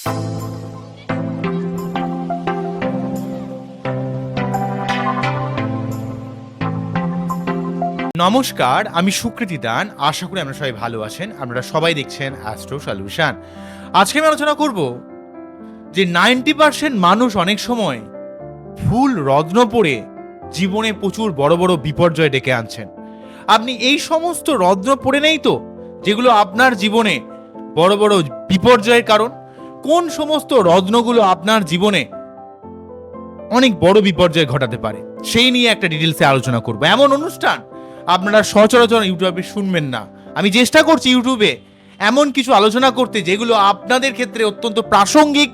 নমস্কার, আমি সুকৃতি দান। আশা করি আপনারা সবাই ভালো আছেন। আপনারা সবাই দেখছেন অ্যাস্ট্রো সলিউশন। আজকে আমি আলোচনা করব যে 90% মানুষ অনেক সময় ভুল রত্ন পড়ে জীবনে প্রচুর বড় বড় বিপর্যয় ডেকে আনছেন। আপনি এই সমস্ত রত্ন পড়ে নেই তো যেগুলো আপনার জীবনে বড় বড় বিপর্যয়ের কারণ? কোন সমস্ত রত্নগুলো আপনার জীবনে অনেক বড় বিপর্যয় ঘটাতে পারে সেই নিয়ে একটা ডিটেলসে আলোচনা করব। এমন অনুষ্ঠান আপনারা সচরাচর ইউটিউবে শুনবেন না। আমি চেষ্টা করছি ইউটিউবে এমন কিছু আলোচনা করতে যেগুলো আপনাদের ক্ষেত্রে অত্যন্ত প্রাসঙ্গিক,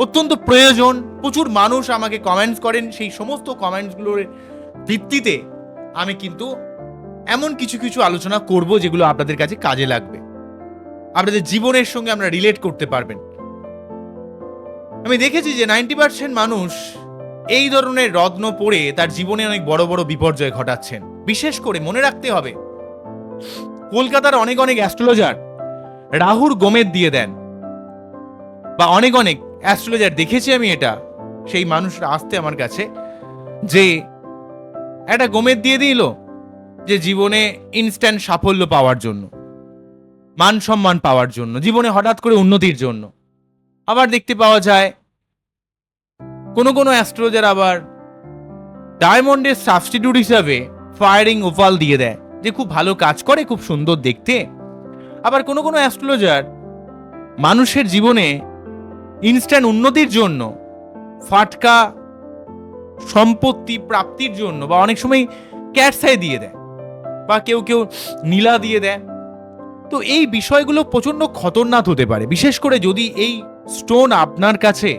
অত্যন্ত প্রয়োজন। প্রচুর মানুষ আমাকে কমেন্টস করেন, সেই সমস্ত কমেন্টসগুলোর ভিত্তিতে আমি কিন্তু এমন কিছু কিছু আলোচনা করব যেগুলো আপনাদের কাছে কাজে লাগবে, আপনাদের জীবনের সঙ্গে আমরা রিলেট করতে পারবেন। আমি দেখেছি যে 90% মানুষ এই ধরনের রত্ন পড়ে তার জীবনে অনেক বড় বড় বিপর্যয় ঘটাচ্ছেন। বিশেষ করে মনে রাখতে হবে, কলকাতার অনেক অনেক অ্যাস্ট্রোলজার রাহুর গোমেদ দিয়ে দেন, বা অনেক অনেক অ্যাস্ট্রোলজার দেখেছি আমি এটা, সেই মানুষরা আসতে আমার কাছে যে একটা গোমেদ দিয়ে দিল যে জীবনে ইনস্ট্যান্ট সাফল্য পাওয়ার জন্য, মান সম্মান পাওয়ার জন্য, জীবনে হঠাৎ করে উন্নতির জন্য। আবার দেখতে পাওয়া যায় কোনো কোনো অ্যাস্ট্রোলজার আবার ডায়মন্ডের সাবস্টিটিউট হিসাবে ফায়ারিং ওপাল দিয়ে দেয়, যে খুব ভালো কাজ করে, খুব সুন্দর দেখতে। আবার কোনো কোনো অ্যাস্ট্রোলজার মানুষের জীবনে ইনস্ট্যান্ট উন্নতির জন্য, ফাটকা সম্পত্তি প্রাপ্তির জন্য, বা অনেক সময় ক্যাটসাই দিয়ে দেয়, বা কেউ কেউ নীলা দিয়ে দেয়। তো এই বিষয়গুলো প্রচন্ড খতরনাক হতে পারে, বিশেষ করে যদি এই স্টোন আপনার কাছে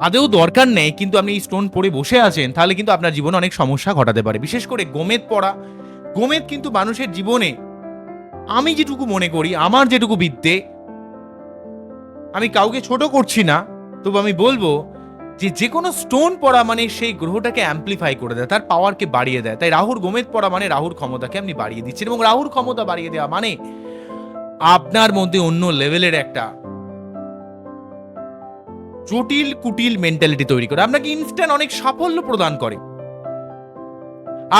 আদেও দরকার নেই কিন্তু আপনি এই স্টোন পরে বসে আছেন, তাহলে কিন্তু আপনার জীবনে অনেক সমস্যা ঘটাতে পারে। বিশেষ করে গোমেদ পড়া, গোমেদ কিন্তু মানুষের জীবনে, আমি যেটুকু মনে করি, আমার যেটুকু বিদ্যে, আমি কাউকে ছোট করছি না, তবু আমি বলবো যে কোনো স্টোন পড়া মানে সেই গ্রহটাকে অ্যাম্প্লিফাই করে দেয়, তার পাওয়ারকে বাড়িয়ে দেয়। তাই রাহুর গোমেদ পড়া মানে রাহুর ক্ষমতাকে আপনি বাড়িয়ে দিচ্ছেন, এবং রাহুর ক্ষমতা বাড়িয়ে দেওয়া মানে আপনার মধ্যে অন্য লেভেলের একটা জটিল কুটিল মেন্টালিটি তৈরি করে, আপনাকে ইনস্ট্যান্ট অনেক সাফল্য প্রদান করে,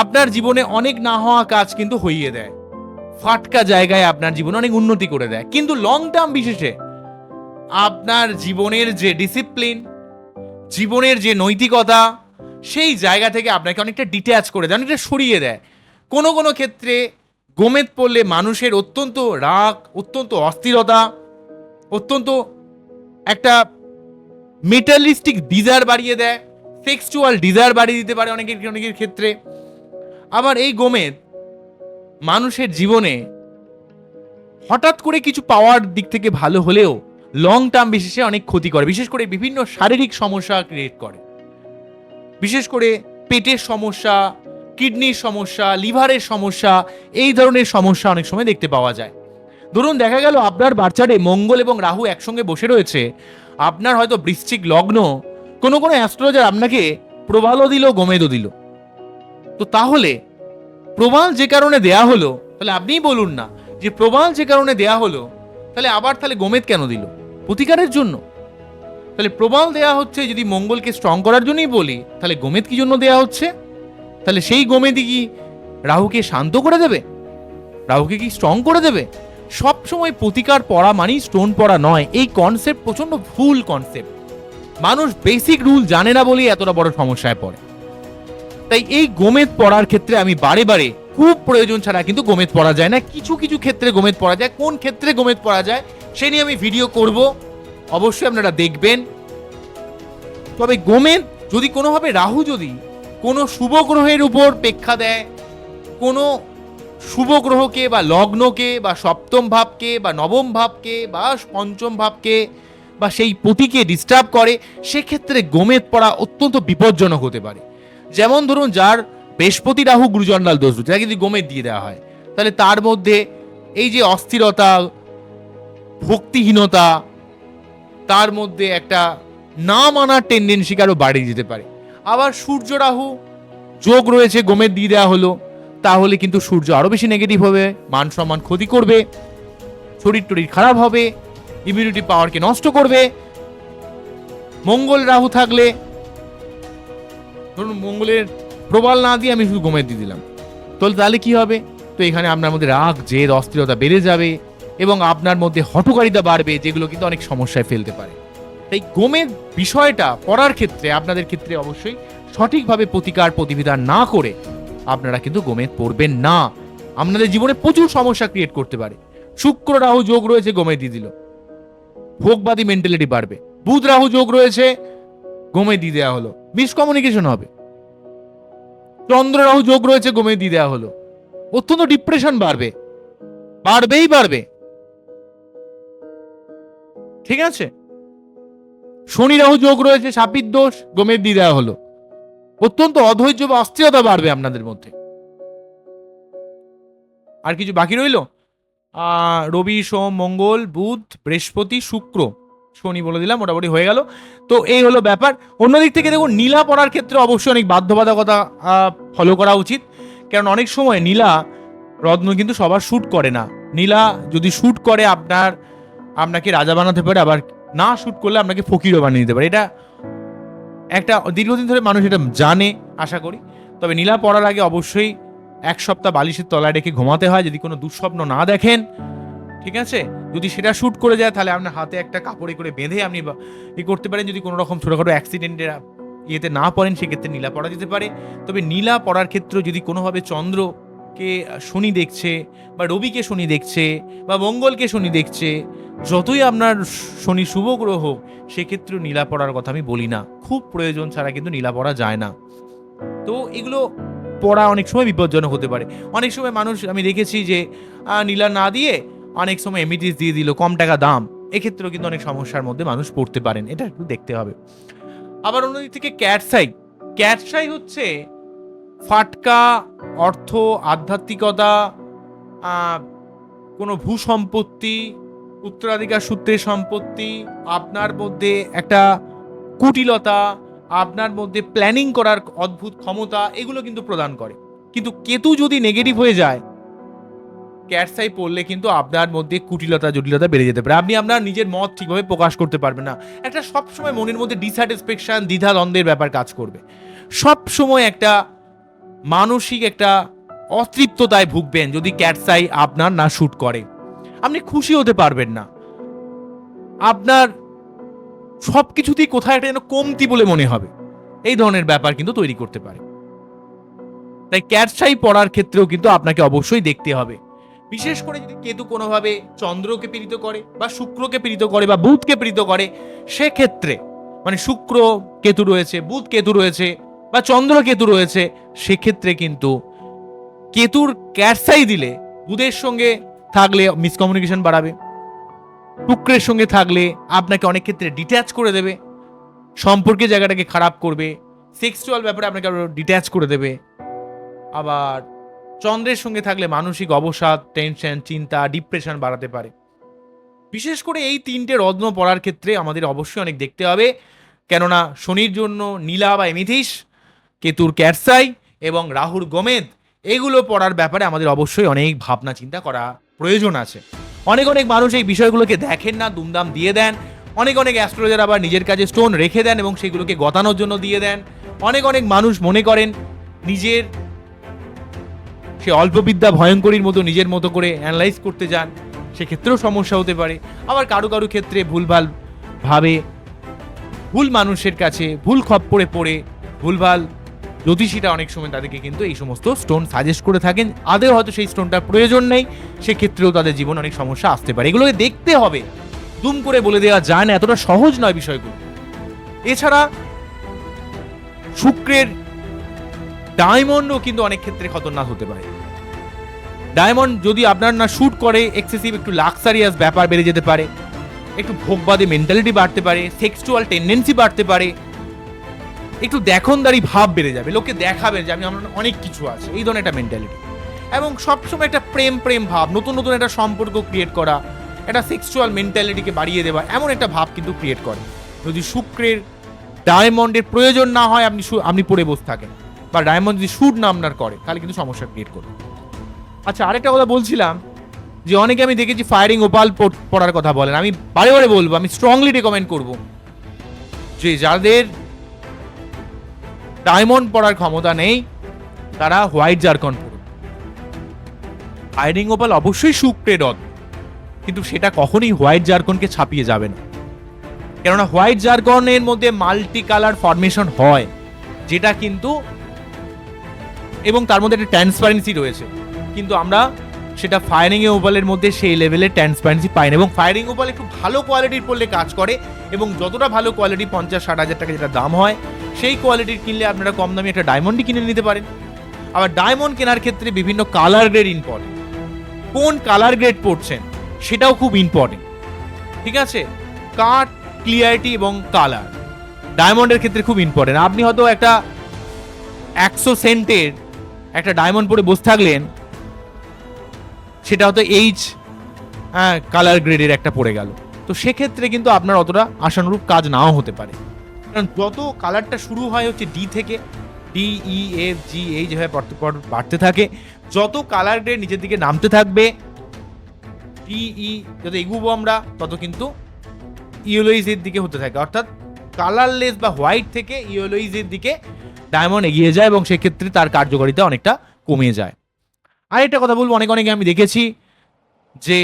আপনার জীবনে অনেক না হওয়া কাজ কিন্তু হইয়ে দেয়, ফাটকা জায়গায় আপনার জীবনে অনেক উন্নতি করে দেয়। কিন্তু লং টার্ম বিশেষে আপনার জীবনের যে ডিসিপ্লিন, জীবনের যে নৈতিকতা, সেই জায়গা থেকে আপনাকে অনেকটা ডিট্যাচ করে দেয়, অনেকটা সরিয়ে দেয়। কোনো কোনো ক্ষেত্রে গোমেদ পড়লে মানুষের অত্যন্ত রাগ, অত্যন্ত অস্থিরতা, অত্যন্ত একটা মেটালিস্টিক ডিজায়ার বাড়িয়ে দেয়, সেক্সুয়াল ডিজায়ার বাড়িয়ে দিতে পারে অনেকের ক্ষেত্রে। আবার এই গোমেদ মানুষের জীবনে হঠাৎ করে কিছু পাওয়ার দিক থেকে ভালো হলেও লং টার্ম বিশেষে অনেক ক্ষতি করে, বিশেষ করে বিভিন্ন শারীরিক সমস্যা ক্রিয়েট করে, বিশেষ করে পেটের সমস্যা, কিডনির সমস্যা, লিভারের সমস্যা, এই ধরনের সমস্যা অনেক সময় দেখতে পাওয়া যায়। ধরুন দেখা গেল আপনার বাচ্চারে মঙ্গল এবং রাহু একসঙ্গে বসে রয়েছে, আপনার হয়তো বৃশ্চিক লগ্ন, কোনো কোনো অ্যাস্ট্রোলজার আপনাকে প্রবালও দিল, গোমেদও দিল। তো তাহলে প্রবাল যে কারণে দেয়া হলো, তাহলে আপনিই বলুন না যে প্রবাল যে কারণে দেয়া হলো, তাহলে গোমেদ কেন দিল? প্রতিকারের জন্য। তাহলে প্রবাল দেয়া হচ্ছে যদি মঙ্গলকে স্ট্রং করার জন্যই বলি, তাহলে গোমেদ কি জন্য দেয়া হচ্ছে? তাহলে সেই গোমেদই কি রাহুকে শান্ত করে দেবে, রাহুকে কি স্ট্রং করে দেবে? সবসময় প্রতিকার পড়া মানেই স্টোন পড়া নয়, এই কনসেপ্ট প্রচন্ড ভুল কনসেপ্ট। মানুষ বেসিক রুল জানে না বলেই এতটা বড় সমস্যায় পড়ে। তাই এই গোমেদ পড়ার ক্ষেত্রে আমি বারে বারে, খুব প্রয়োজন ছাড়া কিন্তু গোমেদ পড়া যায় না। কিছু কিছু ক্ষেত্রে গোমেদ পড়া যায়, কোন ক্ষেত্রে গোমেদ পড়া যায় সে নিয়ে আমি ভিডিও করব, অবশ্যই আপনারা দেখবেন। তবে গোমেদ যদি কোনোভাবে রাহু যদি কোনো শুভ গ্রহের উপর প্রেক্ষা দেয়, কোনো শুভ গ্রহকে বা লগ্নকে বা সপ্তম ভাবকে বা নবম ভাবকে বা পঞ্চম ভাবকে বা সেই পতিকে ডিস্টার্ব করে, সেক্ষেত্রে গোমেদ পড়া অত্যন্ত বিপজ্জনক হতে পারে। যেমন ধরুন যার বৃহস্পতি রাহু গুরুজন্ডাল দোষ, যাকে যদি গোমেদ দিয়ে দেওয়া হয়, তাহলে তার মধ্যে এই যে অস্থিরতা, ভক্তিহীনতা, তার মধ্যে একটা না মানার টেন্ডেন্সি আরো বাড়িয়ে যেতে পারে। আবার সূর্য রাহু যোগ রয়েছে, গোমেদ দিয়ে দেওয়া হলো, তাহলে কিন্তু সূর্য আরো বেশি নেগেটিভ হবে, মান সম্মান ক্ষতি করবে, শরীর টরীর খারাপ হবে, ইমিউনিটি পাওয়ারকে নষ্ট করবে। মঙ্গল রাহু থাকলে, ধরুন মঙ্গলের প্রবল না দিয়ে আমি শুধু গোমেদ দিয়ে দিলাম, তাহলে কি হবে? তো এখানে আপনার মধ্যে রাগ, জেদ, অস্থিরতা বেড়ে যাবে এবং আপনার মধ্যে হঠকারিতা বাড়বে, যেগুলো কিন্তু অনেক সমস্যায় ফেলতে পারে। তাই গোমেদ বিষয়টা পড়ার ক্ষেত্রে আপনাদের ক্ষেত্রে অবশ্যই সঠিকভাবে প্রতিকার প্রতিবিধান না করে আপনারা কিন্তু গোমেদ পড়বেন না। আপনাদের জীবনে প্রচুর সমস্যা ক্রিয়েট করতে পারে। শুক্র রাহু যোগ রয়েছে, গোমেদ দিয়ে দিল, ভোগবাদী মেন্টালিটি বাড়বে। বুধ রাহু যোগ রয়েছে, গোমেদ দিয়ে দেওয়া হলো, মিসকমিউনিকেশন হবে। চন্দ্র রাহু যোগ রয়েছে, গোমেদ দিয়ে দেওয়া হলো, অত্যন্ত ডিপ্রেশন বাড়বে, বাড়বে। ঠিক আছে? শনি রাহু যোগ রয়েছে, শাপির দোষ, গোমেদ দিয়ে দেওয়া হলো, অত্যন্ত অধৈর্য বা অস্থিরতা বাড়বে আপনাদের মধ্যে। আর কিছু বাকি রইল? রবি, সোম, মঙ্গল, বুধ, বৃহস্পতি, শুক্র, শনি বলে দিলাম, মোটামুটি হয়ে গেল। তো এই হলো ব্যাপার। অন্যদিক থেকে দেখুন, নীলা পড়ার ক্ষেত্রে অবশ্যই অনেক বাধ্যবাধকতা ফলো করা উচিত, কারণ অনেক সময় নীলা রত্ন কিন্তু সবার শ্যুট করে না। নীলা যদি শ্যুট করে আপনাকে রাজা বানাতে পারে, আবার না শ্যুট করলে আপনাকে ফকিরও বানিয়ে দিতে পারে। এটা একটা দীর্ঘদিন ধরে মানুষ এটা জানে আশা করি। তবে নীলা পড়ার আগে অবশ্যই 1 সপ্তাহ বালিশের তলায় রেখে ঘুমাতে হয়, যদি কোনো দুঃস্বপ্ন না দেখেন। ঠিক আছে? যদি সেটা শ্যুট করে যায়, তাহলে আপনার হাতে একটা কাপড়ে করে বেঁধে আপনি করতে পারেন। যদি কোনো রকম ছোটখাটো অ্যাক্সিডেন্টের ইয়েতে না পড়েন, সেক্ষেত্রে নীলা পড়া যেতে পারে। তবে নীলা পড়ার ক্ষেত্রে যদি কোনোভাবে চন্দ্রকে শনি দেখছে, বা রবিকে শনি দেখছে, বা মঙ্গলকে শনি দেখছে, যতই আপনার শনি শুভ গ্রহ হোক, সেক্ষেত্রেও নীলা পড়ার কথা আমি বলি না। খুব প্রয়োজন ছাড়া কিন্তু নীলা পড়া যায় না। তো এগুলো পড়া অনেক সময় বিপজ্জনক হতে পারে। অনেক সময় মানুষ আমি দেখেছি যে নীলা না দিয়ে অনেক সময় এমিটিস দিয়ে দিল, কম টাকা দাম। এক্ষেত্রেও কিন্তু অনেক সমস্যার মধ্যে মানুষ পড়তে পারেন, এটা একটু দেখতে হবে। আবার অন্যদিক থেকে ক্যাটসাই হচ্ছে ফাটকা অর্থ, আধ্যাত্মিকতা, কোনো ভূসম্পত্তি, উত্তরাধিকার সূত্রে সম্পত্তি, আপনার মধ্যে একটা কুটিলতা, আপনার মধ্যে প্ল্যানিং করার অদ্ভুত ক্ষমতা, এগুলো কিন্তু প্রদান করে। কিন্তু কেতু যদি নেগেটিভ হয়ে যায়, ক্যাটসাই পড়লে কিন্তু আপনার মধ্যে কুটিলতা, জটিলতা বেড়ে যেতে পারে। আপনি আপনার নিজের মত ঠিকভাবে প্রকাশ করতে পারবেন না। একটা সবসময় মনের মধ্যে ডিস্যাটিসফ্যাকশন, দ্বিধা দ্বন্দ্বের ব্যাপার কাজ করবে। সবসময় একটা মানসিক একটা অতৃপ্ততায় ভুগবেন যদি ক্যাটসাই আপনার না শ্যুট করে। আপনি খুশি হতে পারবেন না, আপনার সবকিছুতেই কোথায় একটা যেন কমতি বলে মনে হবে। এই ধরনের ব্যাপার কিন্তু তৈরি করতে পারে। তাই ক্যাটসাই পড়ার ক্ষেত্রেও কিন্তু আপনাকে অবশ্যই দেখতে হবে। বিশেষ করে যদি কেতু কোনোভাবে চন্দ্রকে পীড়িত করে, বা শুক্রকে পীড়িত করে, বা বুধকে পীড়িত করে, সেক্ষেত্রে মানে শুক্র কেতু রয়েছে, বুধ কেতু রয়েছে, বা চন্দ্র কেতু রয়েছে, সেক্ষেত্রে কিন্তু কেতুর ক্যাটসাই দিলে বুধের সঙ্গে থাকলে মিসকমিউনিকেশন বাড়াবে, শুক্রের সঙ্গে থাকলে আপনাকে অনেক ক্ষেত্রে ডিট্যাচ করে দেবে, সম্পর্কের জায়গাটাকে খারাপ করবে, সেক্সুয়াল ব্যাপারে আপনাকে ডিট্যাচ করে দেবে। আবার চন্দ্রের সঙ্গে থাকলে মানসিক অবসাদ, টেনশন, চিন্তা, ডিপ্রেশন বাড়াতে পারে। বিশেষ করে এই 3টে রত্ন পড়ার ক্ষেত্রে আমাদের অবশ্যই অনেক দেখতে হবে, কেননা শনির জন্য নীলা বা এমিথিস, কেতুর ক্যাটসাই এবং রাহুর গোমেদ, এগুলো পড়ার ব্যাপারে আমাদের অবশ্যই অনেক ভাবনা চিন্তা করা প্রয়োজন আছে। অনেক মানুষ এই বিষয়গুলোকে দেখেন না, দুমদাম দিয়ে দেন। অনেক অ্যাস্ট্রোলজার আবার নিজের কাছে স্টোন রেখে দেন এবং সেগুলোকে গতানোর জন্য দিয়ে দেন। অনেক মানুষ মনে করেন নিজের সে অল্পবিদ্যা ভয়ঙ্করীর মতো নিজের মতো করে অ্যানালাইজ করতে যান, সেক্ষেত্রেও সমস্যা হতে পারে। আবার কারো ক্ষেত্রে ভুলভাল ভাবে, ভুল মানুষের কাছে ভুল খপ্পরে পড়ে ভুলভাল জ্যোতিষীরা অনেক সময় তাদেরকে কিন্তু এই সমস্ত স্টোন সাজেস্ট করে থাকেন। আদৌ হয়তো সেই স্টোনটার প্রয়োজন নেই, সেক্ষেত্রেও তাদের জীবন অনেক সমস্যা আসতে পারে। এগুলোকে দেখতে হবে, দুম করে বলে দেওয়া যায় না, এতটা সহজ নয় বিষয়গুলো। এছাড়া শুক্রের ডায়মন্ডও কিন্তু অনেক ক্ষেত্রে খতরনাক হতে পারে। ডায়মন্ড যদি আপনার না শ্যুট করে, এক্সেসিভ একটু লাক্সারিয়াস ব্যাপার বেড়ে যেতে পারে, একটু ভোগবাদী মেন্টালিটি বাড়তে পারে, সেক্সুয়াল টেন্ডেন্সি বাড়তে পারে, একটু দেখনদারি ভাব বেড়ে যাবে, লোককে দেখাবেন যে আমি আমার অনেক কিছু আছে, এই ধরনের একটা মেন্টালিটি। এবং সবসময় একটা প্রেম ভাব, নতুন একটা সম্পর্ক ক্রিয়েট করা, একটা সেক্সুয়াল মেন্টালিটিকে বাড়িয়ে দেওয়া, এমন একটা ভাব কিন্তু ক্রিয়েট করে। যদি শুক্রের ডায়মন্ডের প্রয়োজন না হয়, আপনি পড়ে বসে থাকেন, বা ডায়মন্ড যদি শ্যুট না আপনার করে, তাহলে কিন্তু সমস্যা ক্রিয়েট করবে। আচ্ছা, আরেকটা কথা বলছিলাম যে অনেকে আমি দেখেছি ফায়ারিং ওপাল পড়ার কথা বলেন। আমি বারে বারে বলবো, আমি স্ট্রংলি রেকমেন্ড করব যে যাদের ডায়মন্ড পড়ার ক্ষমতা নেই তারা হোয়াইট জারকন পড়ুন। ফায়ারিং ওপাল অবশ্যই শুক্রের রত্ন, কিন্তু সেটা কখনোই হোয়াইট জারকনকে ছাপিয়ে যাবে না। কেননা হোয়াইট জারকনের মধ্যে মাল্টি কালার ফরমেশন হয়, যেটা কিন্তু এবং তার মধ্যে একটা ট্রান্সপারেন্সি রয়েছে, কিন্তু আমরা সেটা ফায়ারিং ওপালের মধ্যে সেই লেভেলের ট্রান্সপারেন্সি পাই না। এবং ফায়ারিং ওপাল একটু ভালো কোয়ালিটির পড়লে কাজ করে, এবং যতটা ভালো কোয়ালিটি 50-60 হাজার টাকা যেটা দাম হয়, সেই কোয়ালিটির কিনলে আপনারা কম দামে একটা ডায়মন্ডই কিনে নিতে পারেন। আবার ডায়মন্ড কেনার ক্ষেত্রে বিভিন্ন কালার গ্রেড ইম্পর্টেন্ট, কোন কালার গ্রেড পড়ছেন সেটাও খুব ইম্পর্টেন্ট। ঠিক আছে, কাট, ক্লিয়ারিটি এবং কালার ডায়মন্ডের ক্ষেত্রে খুব ইম্পর্টেন্ট। আপনি হয়তো একটা 100 সেন্টের একটা ডায়মন্ড পরে বসে থাকলেন, সেটা হয়তো কালার গ্রেডের একটা পড়ে গেল, তো সেক্ষেত্রে কিন্তু আপনার অতটা আশানুরূপ কাজ নাও হতে পারে। কারণ যত কালারটা শুরু হয় হচ্ছে ডি থেকে, ডি, ই, এফ, জি, এই যেভাবে বাড়তে থাকে, যত কালার গ্রেড নিচের দিকে নামতে থাকবে, ডি, ই যত এগুবো আমরা, তত কিন্তু ইয়েলোইজের দিকে হতে থাকে। অর্থাৎ কালারলেস বা হোয়াইট থেকে ইয়েলোইজের দিকে ডায়মন্ড এগিয়ে যায়, এবং সেক্ষেত্রে তার কার্যকারিতা অনেকটা কমে যায়। আরেকটা কথা বলবো, অনেকে আমি দেখেছি যে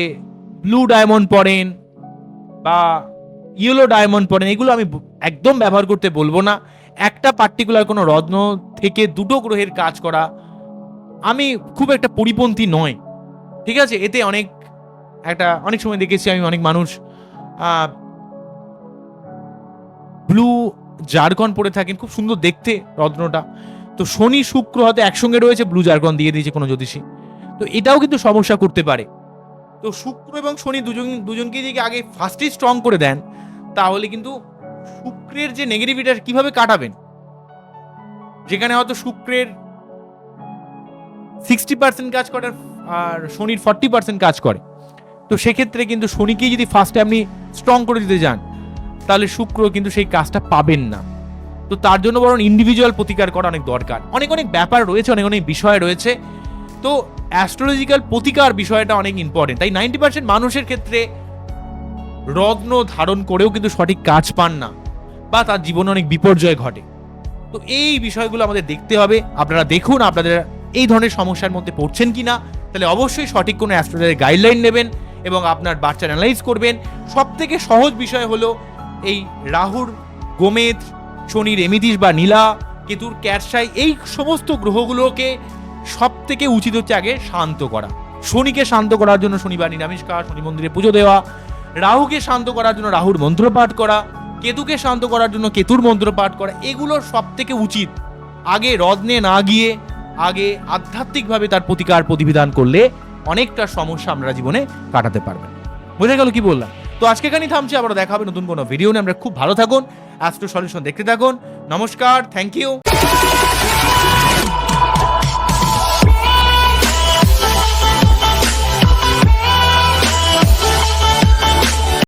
ব্লু ডায়মন্ড পড়েন বা ইয়েলো ডায়মন্ড পড়েন, এগুলো আমি একদম ব্যবহার করতে বলবো না। একটা পার্টিকুলার কোনো রত্ন থেকে দুটো গ্রহের কাজ করা আমি খুব একটা পরিপন্থী নয়। ঠিক আছে, এতে অনেক সময় দেখেছি আমি অনেক মানুষ ব্লু জারকন পরে থাকেন, খুব সুন্দর দেখতে রত্নটা, তো শনি শুক্র হয়তো একসঙ্গে রয়েছে, ব্লু জারকন দিয়ে দিয়েছে কোনো জ্যোতিষী, তো এটাও কিন্তু সমস্যা করতে পারে। তো শুক্র এবং শনি দুজনকে যদি আগে ফার্স্টেই স্ট্রং করে দেন, তাহলে কিন্তু শুক্রের যে নেগেটিভিটি কিভাবে কাটাবেন, যেখানে হয়তো শুক্রের 60% কাজ করে আর শনির 40% কাজ করে, তো সেক্ষেত্রে কিন্তু শনিকেই যদি ফার্স্টে আপনি স্ট্রং করে দিতে যান, তাহলে শুক্র কিন্তু সেই কাজটা পাবেন না। তো তার জন্য বরং ইন্ডিভিজুয়াল প্রতিকার করা অনেক দরকার। অনেক ব্যাপার রয়েছে, অনেক বিষয় রয়েছে, তো অ্যাস্ট্রোলজিক্যাল প্রতিকার বিষয়টা অনেক ইম্পর্টেন্ট। তাই 90% মানুষের ক্ষেত্রে রত্ন ধারণ করেও কিন্তু সঠিক কাজ পান না, বা তার জীবনে অনেক বিপর্যয় ঘটে। তো এই বিষয়গুলো আমাদের দেখতে হবে। আপনারা দেখুন আপনাদের এই ধরনের সমস্যার মধ্যে পড়ছেন কিনা, তাহলে অবশ্যই সঠিক কোনো অ্যাস্ট্রোলজারের গাইডলাইন নেবেন এবং আপনার বার্থ অ্যানালাইজ করবেন। সব থেকে সহজ বিষয় হলো এই রাহুর গোমেদ, শনির এমিতিস বা নীলা, কেতুর ক্যাটসাই, এই সমস্ত গ্রহগুলোকে সব থেকে উচিত হচ্ছে আগে শান্ত করা। শনিকে শান্ত করার জন্য শনিবার নিরামিষকার, শনি মন্দিরে পুজো দেওয়া, রাহুকে শান্ত করার জন্য রাহুর মন্ত্র পাঠ করা, কেতুকে শান্ত করার জন্য কেতুর মন্ত্র পাঠ করা, এগুলো সব থেকে উচিত। আগে রত্নে না গিয়ে আগে আধ্যাত্মিকভাবে তার প্রতিকার প্রতিবিধান করলে অনেকটা সমস্যা আমরা জীবনে কাটাতে পারবেন। বোঝা গেল কি বললাম? তো আজকে এখানেই থামছি, আবার দেখা হবে নতুন কোনো ভিডিও নিয়ে। আমরা খুব ভালো থাকুন, অ্যাস্ট্রো সলিউশন দেখতে থাকুন। নমস্কার, থ্যাংক ইউ।